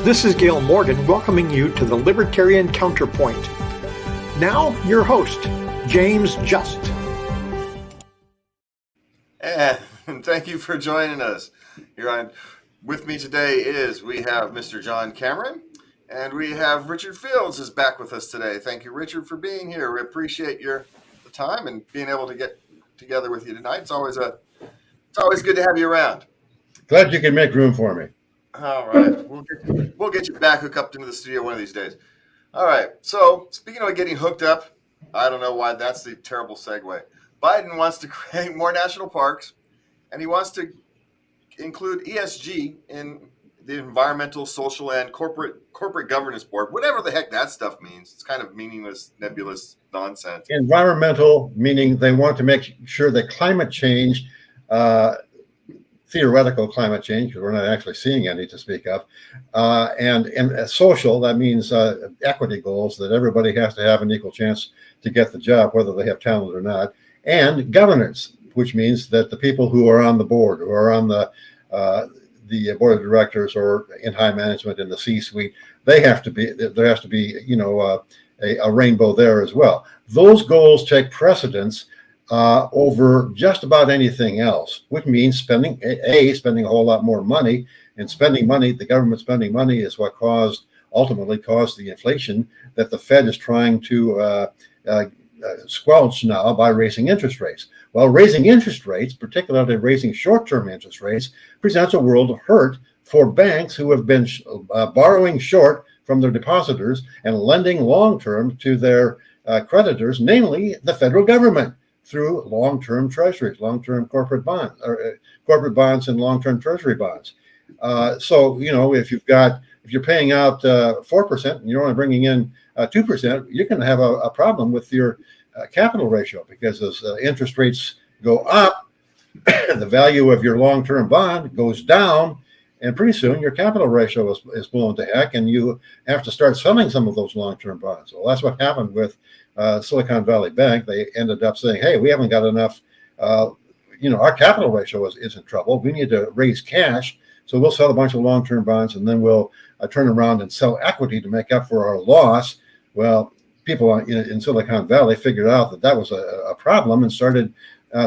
This is Gail Morgan welcoming you to the Libertarian Counterpoint. Now, your host, James Just. And thank you for joining us. With me today we have Mr. John Cameron, and we have Richard Fields is back with us today. Thank you, Richard, for being here. We appreciate the time and being able to get together with you tonight. It's always good to have you around. Glad you can make room for me. All right, we'll get you back hooked up into the studio one of these days. All right. So speaking of getting hooked up, I don't know why that's the terrible segue. Biden wants to create more national parks, and he wants to include ESG in the environmental, social, and corporate governance board, whatever the heck that stuff means. It's kind of meaningless, nebulous nonsense. Environmental, meaning they want to make sure that climate change, theoretical climate change, because we're not actually seeing any to speak of, and social, that means equity goals, that everybody has to have an equal chance to get the job, whether they have talent or not, and governance, which means that the people who are on the board, who are on the board of directors or in high management in the C-suite, there has to be a rainbow there as well. Those goals take precedence over just about anything else, which means spending a whole lot more money, and spending money, the government spending money, is what ultimately caused the inflation that the Fed is trying to squelch now by raising interest rates. Well, raising interest rates, particularly raising short-term interest rates, presents a world of hurt for banks who have been borrowing short from their depositors and lending long-term to their creditors, namely the federal government, through long-term treasuries, long-term corporate bonds, or corporate bonds and long-term treasury bonds. So, if you're paying out 4% and you're only bringing in 2%, you're going to have a problem with your capital ratio, because as interest rates go up, the value of your long-term bond goes down, and pretty soon your capital ratio is blown to heck, and you have to start selling some of those long-term bonds. Well, that's what happened with Silicon Valley Bank. They ended up saying, hey, we haven't got enough, our capital ratio is in trouble. We need to raise cash, so we'll sell a bunch of long-term bonds, and then we'll turn around and sell equity to make up for our loss. Well, people in Silicon Valley figured out that was a problem and started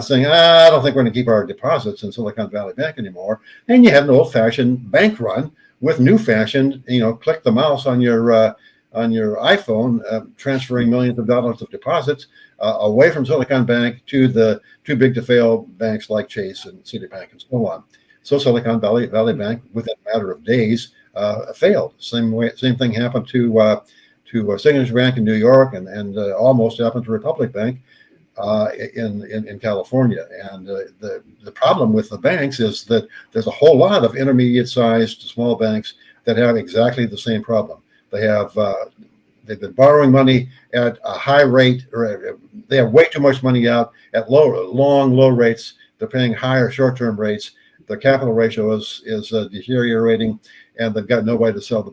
saying, I don't think we're going to keep our deposits in Silicon Valley Bank anymore. And you had an old-fashioned bank run with new-fashioned, click the mouse on your iPhone, transferring millions of dollars of deposits away from Silicon Bank to the too-big-to-fail banks like Chase and Citibank and so on. So Silicon Valley Bank, within a matter of days, failed. Same thing happened to Signature Bank in New York, and almost happened to Republic Bank in California. And the problem with the banks is that there's a whole lot of intermediate-sized small banks that have exactly the same problem. They've been borrowing money at a high rate, or they have way too much money out at low rates. They're paying higher short-term rates. Their capital ratio is deteriorating, and they've got nobody to sell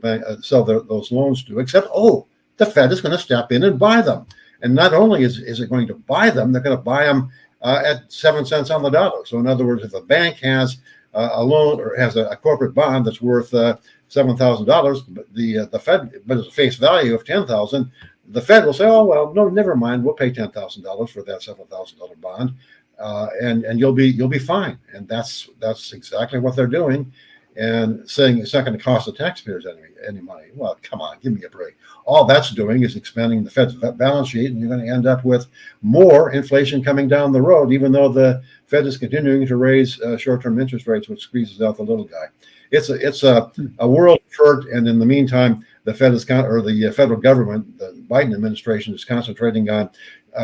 those loans to, except the Fed is going to step in and buy them. And not only is it going to buy them, they're going to buy them at 7 cents on the dollar. So in other words, if a bank has a loan or has a corporate bond that's worth $7,000, but the Fed, but it's a face value of $10,000, the Fed will say, oh well, no, never mind, we'll pay $10,000 for that $7,000 bond, and you'll be fine. And that's exactly what they're doing, and saying it's not going to cost the taxpayers any money. Well, come on, give me a break. All that's doing is expanding the Fed's balance sheet, and you're going to end up with more inflation coming down the road, even though the Fed is continuing to raise short-term interest rates, which squeezes out the little guy. It's a world of hurt, and in the meantime, the federal government, the Biden administration, is concentrating on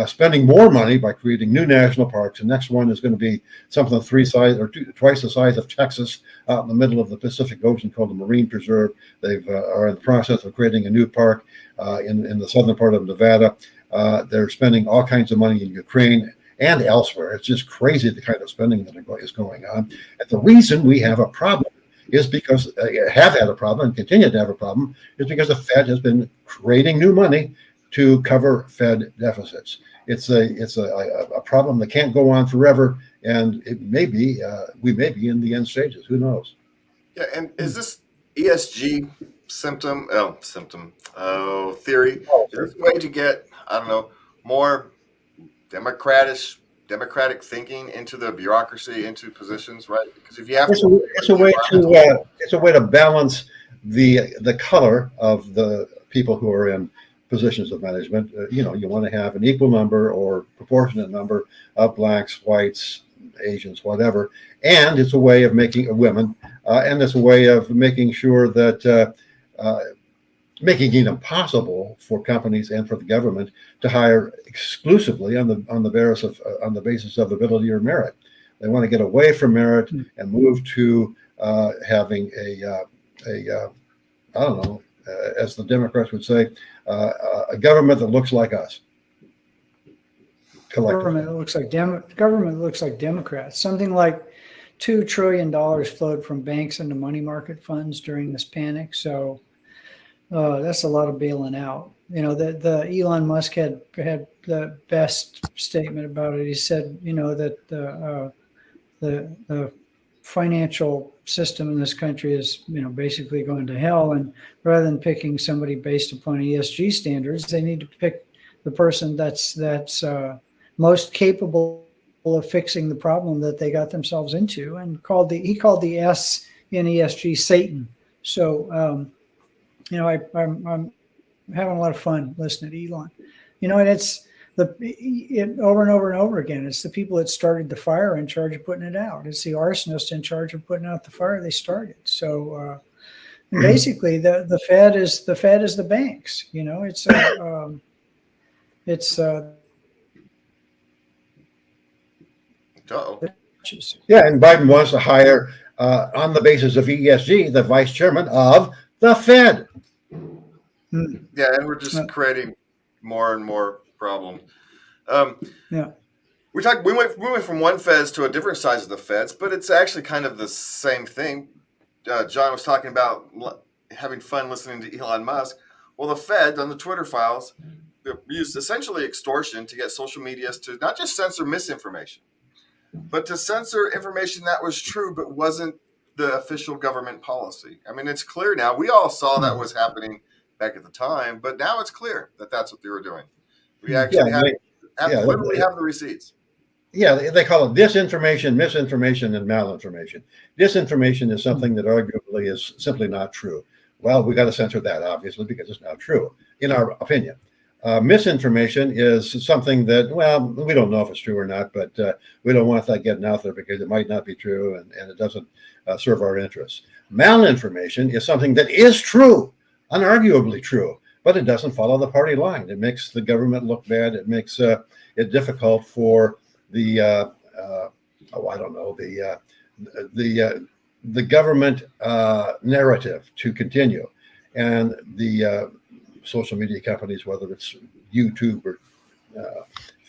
spending more money by creating new national parks. The next one is going to be something twice the size of Texas, out in the middle of the Pacific Ocean, called the Marine Preserve. They are in the process of creating a new park in the southern part of Nevada. They're spending all kinds of money in Ukraine and elsewhere. It's just crazy the kind of spending that is going on. And the reason we have a problem is because have had a problem and continue to have a problem is because the Fed has been creating new money to cover Fed deficits. It's a problem that can't go on forever, and it may be we may be in the end stages. Who knows? Yeah, and is this ESG theory? Is this a way to get, I don't know, more democratic thinking into the bureaucracy, into positions, right? Because if you have It's to, it's a way to balance the color of the people who are in positions of management. You want to have an equal number or proportionate number of blacks, whites, Asians, whatever. And it's a way of making women, and it's a way of making sure that making it impossible for companies and for the government to hire exclusively on the basis of ability or merit. They want to get away from merit and move to having I don't know, as the Democrats would say, a government that looks like us. Government looks like Democrats. Something like $2 trillion flowed from banks into money market funds during this panic. So that's a lot of bailing out. The Elon Musk had the best statement about it. He said, that the financial system in this country is, basically going to hell. And rather than picking somebody based upon ESG standards, they need to pick the person that's most capable of fixing the problem that they got themselves into. And he called the S in ESG Satan. So, I'm having a lot of fun listening to Elon. And it's over and over and over again. It's the people that started the fire in charge of putting it out. It's the arsonists in charge of putting out the fire they started. So and basically, the Fed is the banks. Yeah, and Biden wants to hire on the basis of ESG the vice chairman of the Fed. Yeah, and we're just creating more and more problems. Yeah. We went from one feds to a different size of the feds, but it's actually kind of the same thing. John was talking about having fun listening to Elon Musk. Well, the Fed on the Twitter files used essentially extortion to get social medias to not just censor misinformation, but to censor information that was true but wasn't the official government policy. I mean, it's clear now. We all saw that was happening back at the time, but now it's clear that that's what they were doing. We actually literally have the receipts. Yeah, they call it disinformation, misinformation, and malinformation. Disinformation is something that arguably is simply not true. Well, we got to censor that, obviously, because it's not true, in our opinion. Misinformation is something that, well, we don't know if it's true or not, but we don't want that getting out there because it might not be true and it doesn't serve our interests. Malinformation is something that is true, unarguably true, but it doesn't follow the party line. It makes the government look bad. It makes it difficult for the the government narrative to continue, and the social media companies, whether it's YouTube or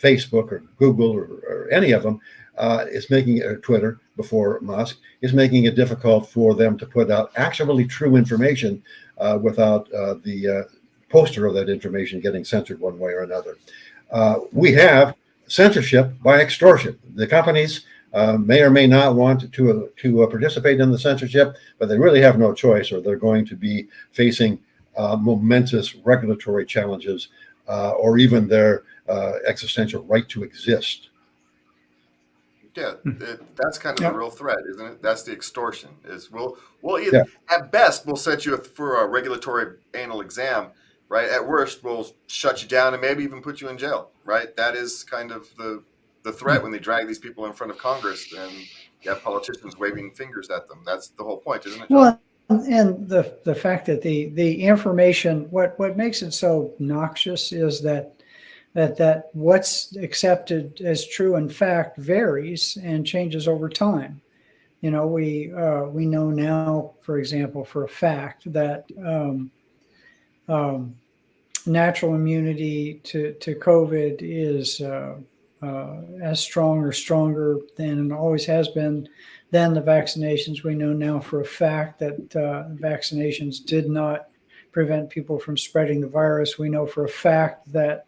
Facebook or Google or any of them, is making Twitter before Musk is making it difficult for them to put out actually true information without the poster of that information getting censored one way or another. We have censorship by extortion. The companies may or may not want to participate in the censorship, but they really have no choice, or they're going to be facing momentous regulatory challenges or even their existential right to exist. Yeah, that's kind of the real threat, isn't it? That's the extortion. We'll either, at best, we'll set you for a regulatory anal exam, right? At worst, we'll shut you down and maybe even put you in jail, right? That is kind of the threat when they drag these people in front of Congress and you have politicians waving fingers at them. That's the whole point, isn't it, John? Well, and the fact that the information, what makes it so noxious is that what's accepted as true in fact varies and changes over time. We know now, for example, for a fact that natural immunity to COVID is as strong or stronger than it always has been than the vaccinations. We know now for a fact that vaccinations did not prevent people from spreading the virus. We know for a fact that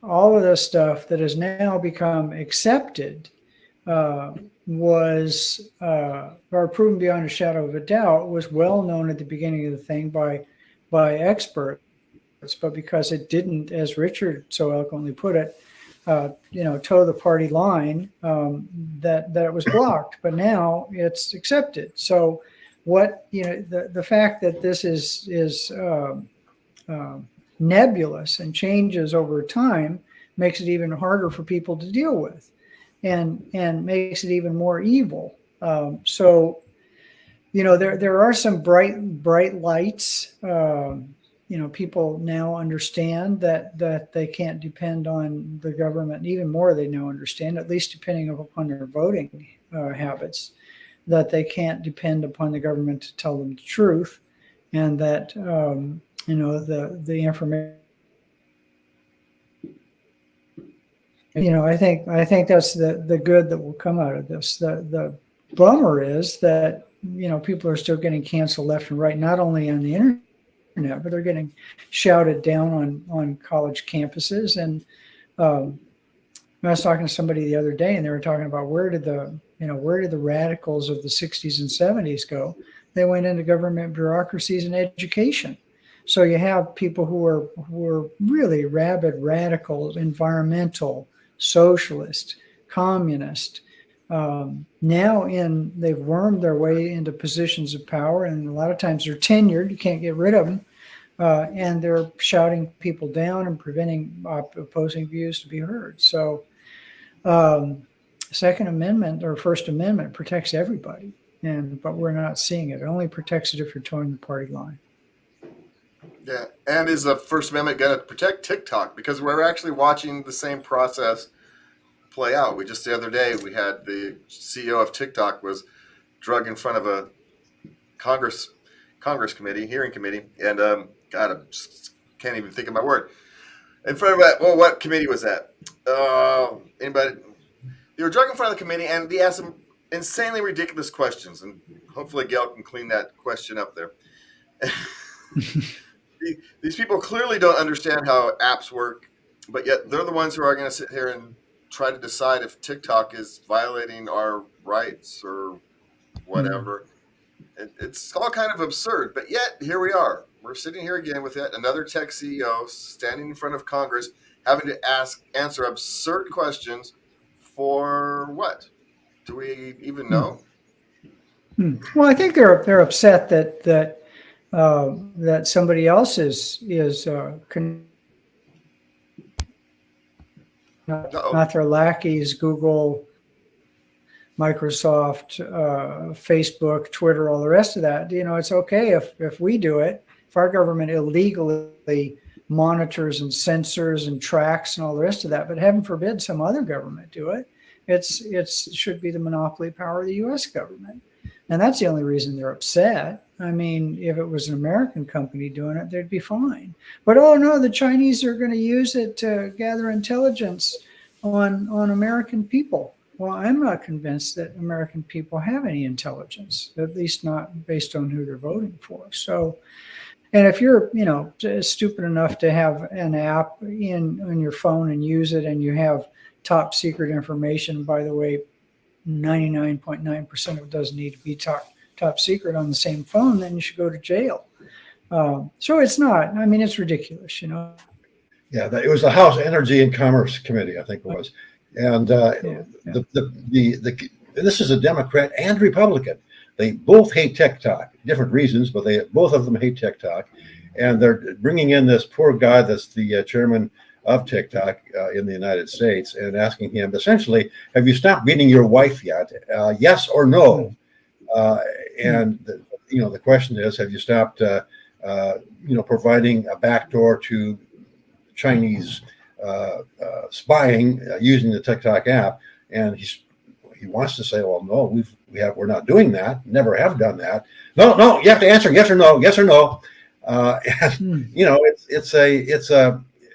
all of this stuff that has now become accepted was, or proven beyond a shadow of a doubt, was well known at the beginning of the thing by experts, but because it didn't, as Richard so eloquently put it, toe the party line, that it was blocked. But now it's accepted. So the fact that this is nebulous and changes over time makes it even harder for people to deal with, and makes it even more evil. So there are some bright lights. People now understand that they can't depend on the government. Even more, they now understand, at least depending upon their voting habits, that they can't depend upon the government to tell them the truth, and that the information. I think that's the good that will come out of this. The bummer is that people are still getting canceled left and right, not only on the internet, but they're getting shouted down on college campuses. And I was talking to somebody the other day, and they were talking about where did the radicals of the 60s and 70s go? They went into government bureaucracies and education. So you have people who are really rabid radicals, environmental, socialist, communist. Now they've wormed their way into positions of power, and a lot of times they're tenured. You can't get rid of them. And they're shouting people down and preventing opposing views to be heard. So Second Amendment or First Amendment protects everybody, but we're not seeing it. It only protects it if you're towing the party line. Yeah, and is the First Amendment going to protect TikTok? Because we're actually watching the same process play out. The other day, we had the CEO of TikTok was drug in front of a Congress committee, hearing committee, and God, I just can't even think of my word. In front of that, what committee was that? Anybody? They were drug in front of the committee, and they asked them insanely ridiculous questions, and hopefully Gail can clean that question up there. These people clearly don't understand how apps work, but yet they're the ones who are going to sit here and try to decide if TikTok is violating our rights or whatever. It's all kind of absurd, but yet here we are. We're sitting here again with yet another tech CEO standing in front of Congress, having to answer absurd questions for what? Do we even know? Well, I think they're upset that somebody else is not their lackeys. Google, Microsoft, Facebook, Twitter, all the rest of that. It's okay if we do it. If our government illegally monitors and censors and tracks and all the rest of that, but heaven forbid some other government do it. It should be the monopoly power of the U.S. government. And that's the only reason they're upset. I mean, if it was an American company doing it, they'd be fine. But, oh, no, the Chinese are going to use it to gather intelligence on American people. Well, I'm not convinced that American people have any intelligence, at least not based on who they're voting for. So, and if you're, stupid enough to have an app on your phone and use it, and you have top secret information, by the way, 99.9% of it doesn't need to be top secret on the same phone, then you should go to jail. So it's not. I mean, it's ridiculous, Yeah, it was the House Energy and Commerce Committee, I think it was, and this is a Democrat and Republican. They both hate TikTok, different reasons, but both of them hate TikTok, and they're bringing in this poor guy that's the chairman of TikTok in the United States, and asking him essentially, have you stopped beating your wife yet? Yes or no? And the question is, have you stopped providing a backdoor to Chinese spying using the TikTok app? And he wants to say, well, no, we're not doing that, never have done that. No, you have to answer yes or no.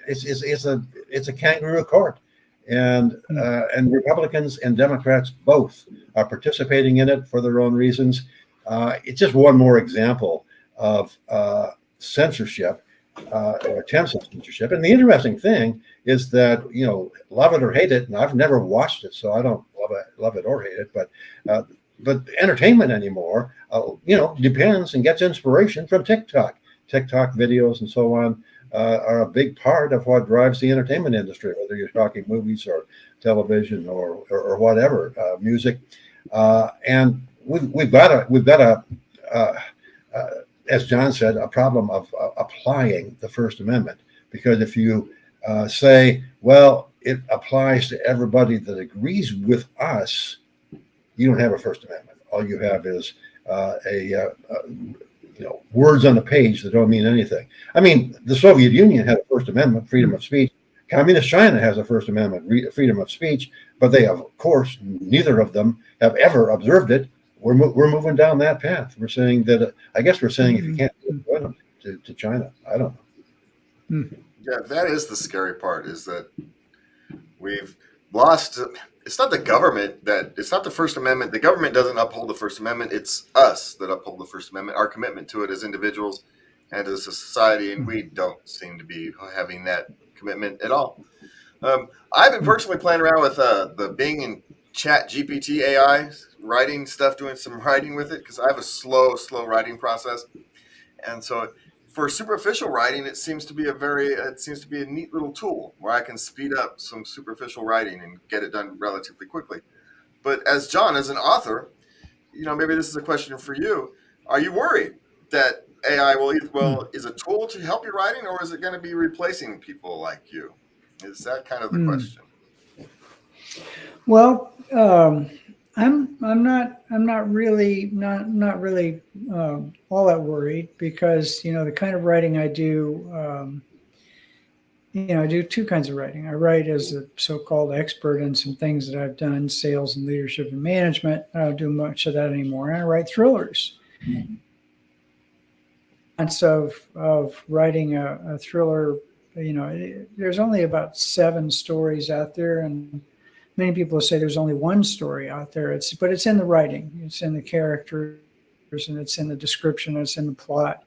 It's a kangaroo court, and Republicans and Democrats both are participating in it for their own reasons. It's just one more example of censorship or attempts at censorship. And the interesting thing is that, love it or hate it, and I've never watched it, so I don't love it or hate it, but entertainment anymore, depends and gets inspiration from TikTok. TikTok videos and so on are a big part of what drives the entertainment industry, whether you're talking movies or television or whatever, music. And we've got a as John said, a problem of applying the First Amendment. Because if you say, well, it applies to everybody that agrees with us, you don't have a First Amendment. All you have is words on a page that don't mean anything. I mean, the Soviet Union had a First Amendment, freedom of speech. Communist China has a First Amendment, freedom of speech, but they, of course, neither of them have ever observed it. We're moving down that path. We're saying that, I guess we're saying if you can't do it, to China. I don't know. Yeah, that is the scary part, is that we've lost. It's not the government it's not the First Amendment. The government doesn't uphold the First Amendment. It's us that uphold the First Amendment, our commitment to it as individuals and as a society. And we don't seem to be having that commitment at all. I've been personally playing around with the Bing and Chat GPT AI, writing stuff, doing some writing with it, because I have a slow writing process. And so for superficial writing, it seems to be a neat little tool where I can speed up some superficial writing and get it done relatively quickly. But as John, as an author, maybe this is a question for you. Are you worried that AI is a tool to help your writing, or is it going to be replacing people like you? Is that kind of the question? Well, I'm not really all that worried, because the kind of writing I do, I do two kinds of writing. I write as a so-called expert in some things that I've done, sales and leadership and management. I don't do much of that anymore. And I write thrillers. And so of writing a thriller, there's only about 7 stories out there, and many people say there's only one story out there. But it's in the writing, it's in the characters, and it's in the description, it's in the plot.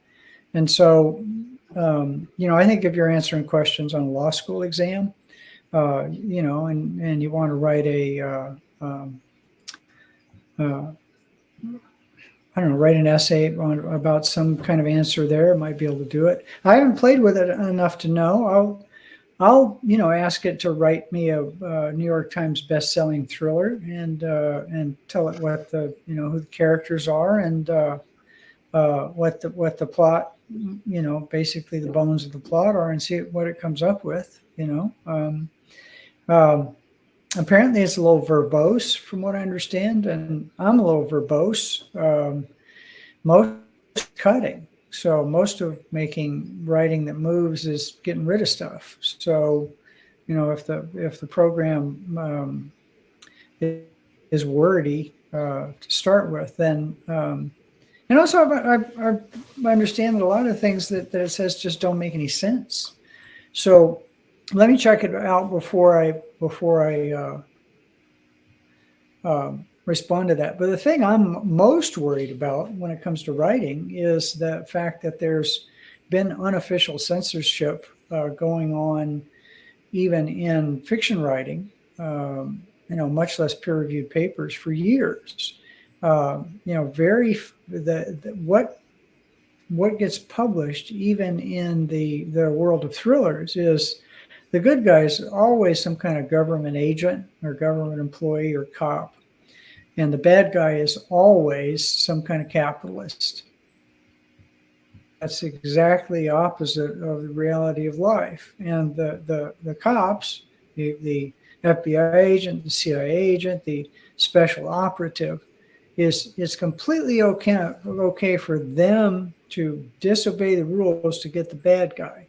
And so, I think if you're answering questions on a law school exam, and you want to write write an essay about some kind of answer there, might be able to do it. I haven't played with it enough to know. I'll ask it to write me a New York Times best-selling thriller and tell it what who the characters are and what the plot, basically the bones of the plot are, and see what it comes up with. Apparently it's a little verbose from what I understand, and I'm a little verbose. Most cutting. So most of making writing that moves is getting rid of stuff. So, if the program is wordy to start with, then and also I understand that a lot of things that it says just don't make any sense. So let me check it out before I respond to that. But the thing I'm most worried about when it comes to writing is the fact that there's been unofficial censorship going on even in fiction writing, much less peer-reviewed papers for years. What gets published even in the world of thrillers is the good guys are always some kind of government agent or government employee or cop. And the bad guy is always some kind of capitalist. That's exactly opposite of the reality of life. And the cops, the FBI agent, the CIA agent, the special operative, it's completely okay for them to disobey the rules to get the bad guy.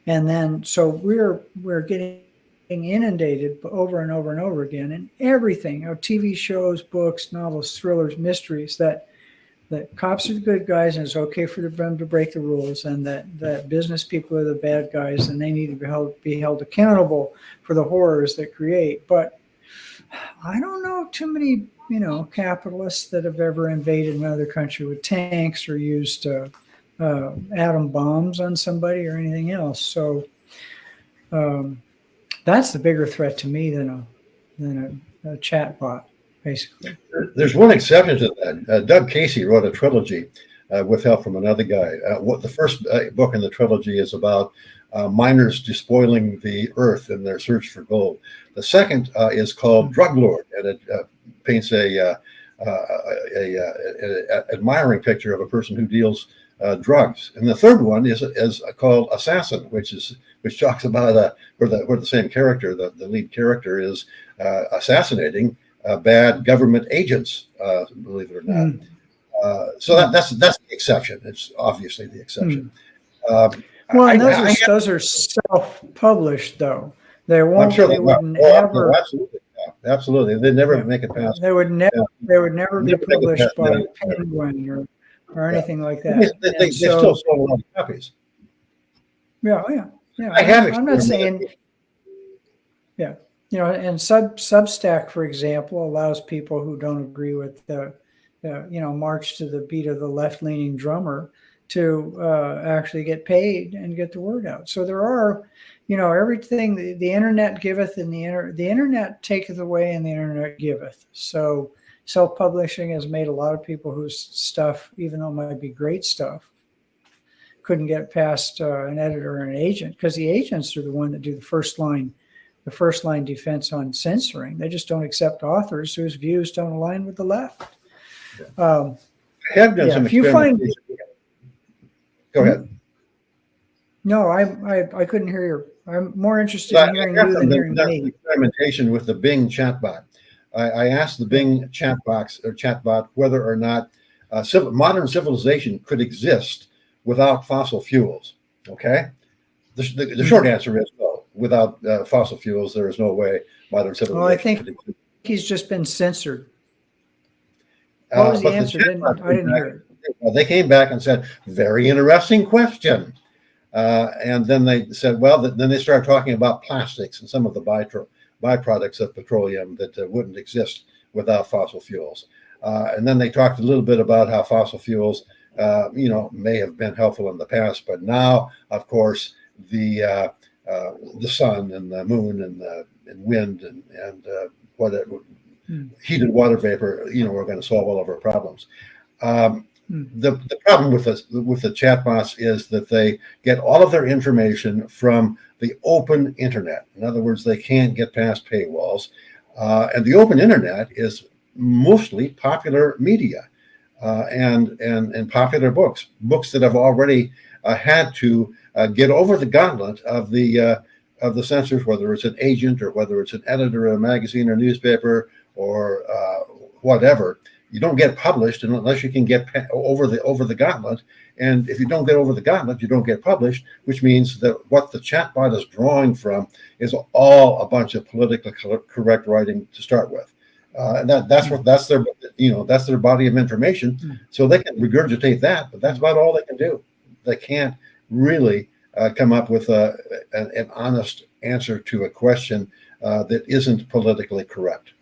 And then so we're getting inundated over and over and over again in everything, TV shows, books, novels, thrillers, mysteries, that cops are the good guys and it's okay for them to break the rules, and that business people are the bad guys and they need to be held accountable for the horrors they create. But I don't know too many capitalists that have ever invaded another country with tanks or used atom bombs on somebody or anything else. So that's the bigger threat to me than a chat bot, basically. There's one exception to that. Doug Casey wrote a trilogy with help from another guy. What the first book in the trilogy is about miners despoiling the earth in their search for gold. The second is called Drug Lord, and it paints a admiring picture of a person who deals drugs. And the third one is called Assassin, which talks about where the same character, the lead character, is assassinating bad government agents, believe it or not. So that's the exception. It's obviously the exception. Well, and those are self-published, though. They won't. I'm sure they wouldn't ever. No, absolutely. They'd never make it past. They would never. They would never be published by that. Penguin or anything like that. They still sold a lot of copies. Yeah. I have. I'm not saying. Yeah, and Substack, for example, allows people who don't agree with the march to the beat of the left-leaning drummer to actually get paid and get the word out. So there are, everything the internet giveth, and the internet taketh away, and the internet giveth. So self-publishing has made a lot of people whose stuff, even though it might be great stuff, couldn't get past an editor or an agent, because the agents are the one that do the first line defense on censoring. They just don't accept authors whose views don't align with the left. I have done some experimentation. Go ahead. No, I couldn't hear you. I'm more interested in hearing you than hearing me. Experimentation with the Bing chatbot. I asked the Bing chatbot whether or not modern civilization could exist without fossil fuels. Okay, the short answer is no. Without fossil fuels, there is no way modern civilization. Well, I think could exist. He's just been censored. What was the answer? I didn't hear it. They came back and said, very interesting question. And then they said, then they started talking about plastics and some of the byproducts of petroleum that wouldn't exist without fossil fuels. And then they talked a little bit about how fossil fuels, may have been helpful in the past, but now, of course, the sun and the moon and wind and whatever, heated water vapor, are going to solve all of our problems. The problem with the chatbots is that they get all of their information from the open internet. In other words, they can't get past paywalls. And the open internet is mostly popular media and popular books that have already had to get over the gauntlet of the censors, whether it's an agent or whether it's an editor of a magazine or newspaper or whatever. You don't get published unless you can get over the gauntlet. And if you don't get over the gauntlet, you don't get published, which means that what the chatbot is drawing from is all a bunch of politically correct writing to start with. And that's their body of information. So they can regurgitate that, but that's about all they can do. They can't really come up with an honest answer to a question that isn't politically correct.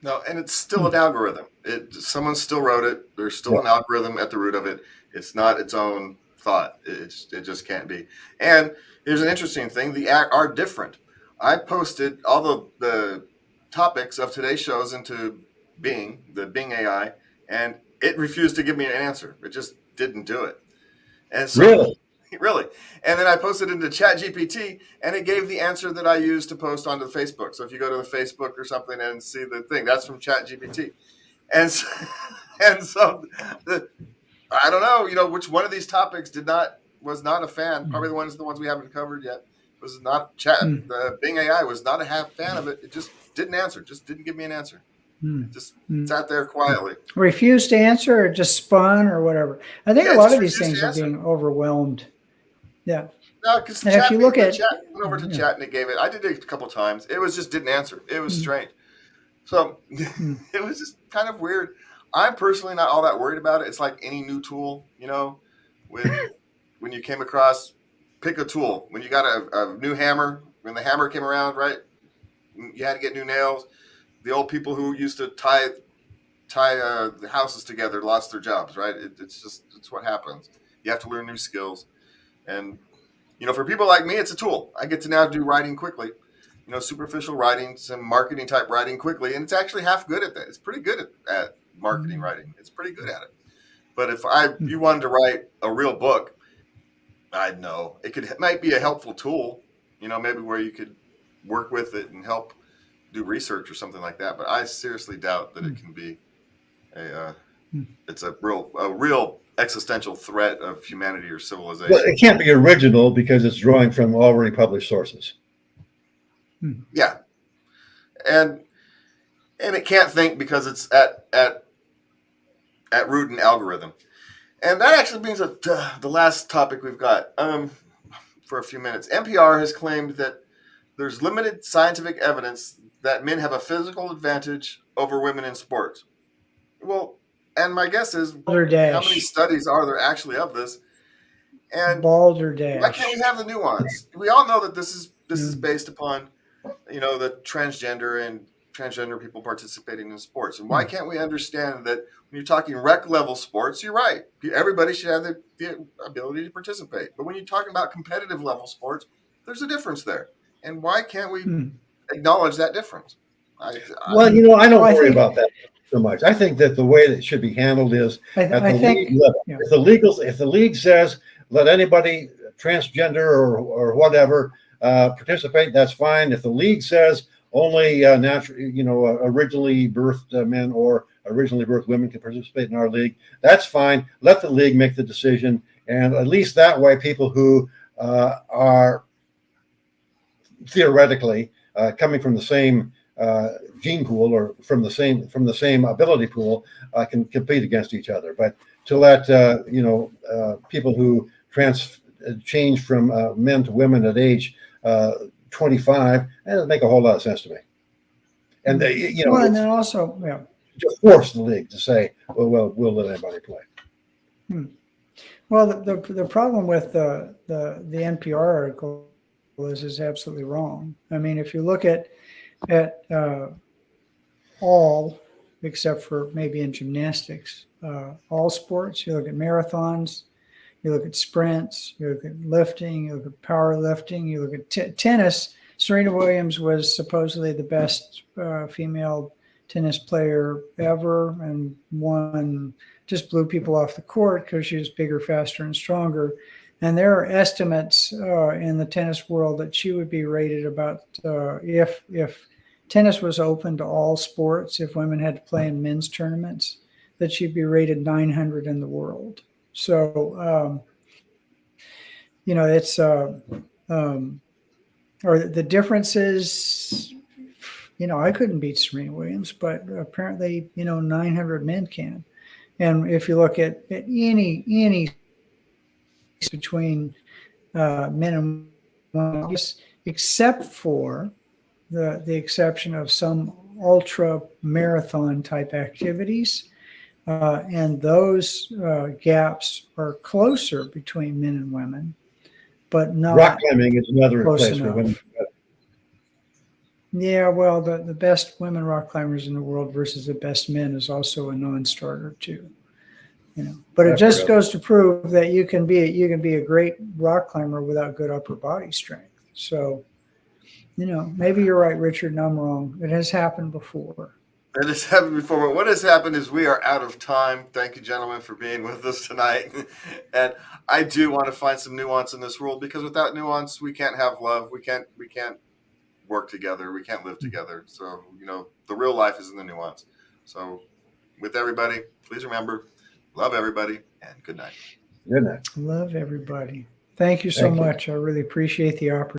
No, and it's still an algorithm. Someone still wrote it. There's still an algorithm at the root of it. It's not its own thought. It just can't be. And here's an interesting thing. The are different. I posted all the topics of today's shows into Bing, the Bing AI, and it refused to give me an answer. It just didn't do it. And so, Really. And then I posted into ChatGPT, and it gave the answer that I used to post onto Facebook. So if you go to the Facebook or something and see the thing, that's from ChatGPT. And so, I don't know, which one of these topics was not a fan. Probably the ones we haven't covered yet. Was not the Bing AI was not a fan of it. It just didn't answer. Just didn't give me an answer. It just sat there quietly. Refused to answer, or just spun, or whatever. I think a lot of these things are being overwhelmed. Yeah. No, because if you look at chat, went over to chat and it gave it. I did it a couple times. It was just didn't answer. It was strange. So it was just kind of weird. I'm personally not all that worried about it. It's like any new tool, when you came across, pick a tool. When you got a new hammer, when the hammer came around, right? You had to get new nails. The old people who used to tie the houses together lost their jobs, right? It's what happens. You have to learn new skills. And, for people like me, it's a tool. I get to now do writing quickly, superficial writing, some marketing type writing quickly. And it's actually half good at that. It's pretty good at marketing writing. It's pretty good at it. But if you wanted to write a real book, I'd know it might be a helpful tool, maybe where you could work with it and help do research or something like that. But I seriously doubt that it can be it's a real existential threat of humanity or civilization. Well, it can't be original because it's drawing from already published sources. Yeah, and it can't think because it's at root an algorithm. And that actually brings up the last topic we've got for a few minutes. NPR has claimed that there's limited scientific evidence that men have a physical advantage over women in sports. Well, and my guess is, how many studies are there actually of this? And Balderdash. Why can't we have the nuance? We all know that this is based upon, the transgender people participating in sports. And why can't we understand that when you're talking rec level sports, you're right. Everybody should have the ability to participate. But when you're talking about competitive level sports, there's a difference there. And why can't we acknowledge that difference? I don't worry about that so much. I think that the way that it should be handled is at the league level. Yeah. If the league says let anybody transgender or whatever participate, that's fine. If the league says only originally birthed men or originally birthed women can participate in our league, that's fine. Let the league make the decision, and at least that way, people who are theoretically coming from the same gene pool or from the same ability pool can compete against each other. But to let people who change from men to women at age 25, that doesn't make a whole lot of sense to me. And and then also, just force the league to say, well, we'll let anybody play. Well, the problem with the NPR article is absolutely wrong. I mean, if you look at all, except for maybe in gymnastics, all sports, you look at marathons, you look at sprints, you look at lifting, you look at powerlifting, you look at tennis. Serena Williams was supposedly the best female tennis player ever, and just blew people off the court because she was bigger, faster, and stronger. And there are estimates in the tennis world that she would be rated about if tennis was open to all sports, if women had to play in men's tournaments, that she'd be rated 900 in the world. So, it's or the differences. I couldn't beat Serena Williams, but apparently, 900 men can. And if you look at any between men and women, except for the exception of some ultra marathon type activities, and those gaps are closer between men and women, but not rock climbing is another place for women. Yeah, well, the best women rock climbers in the world versus the best men is also a non-starter too. But it just goes to prove that you can be a great rock climber without good upper body strength. So, maybe you're right, Richard, and I'm wrong. It has happened before. It has happened before, but what has happened is we are out of time. Thank you, gentlemen, for being with us tonight. And I do want to find some nuance in this world, because without nuance, we can't have love. We can't work together. We can't live together. So, the real life is in the nuance. So with everybody, please remember, love everybody, and good night. Good night. Love everybody. Thank you so much. I really appreciate the opportunity.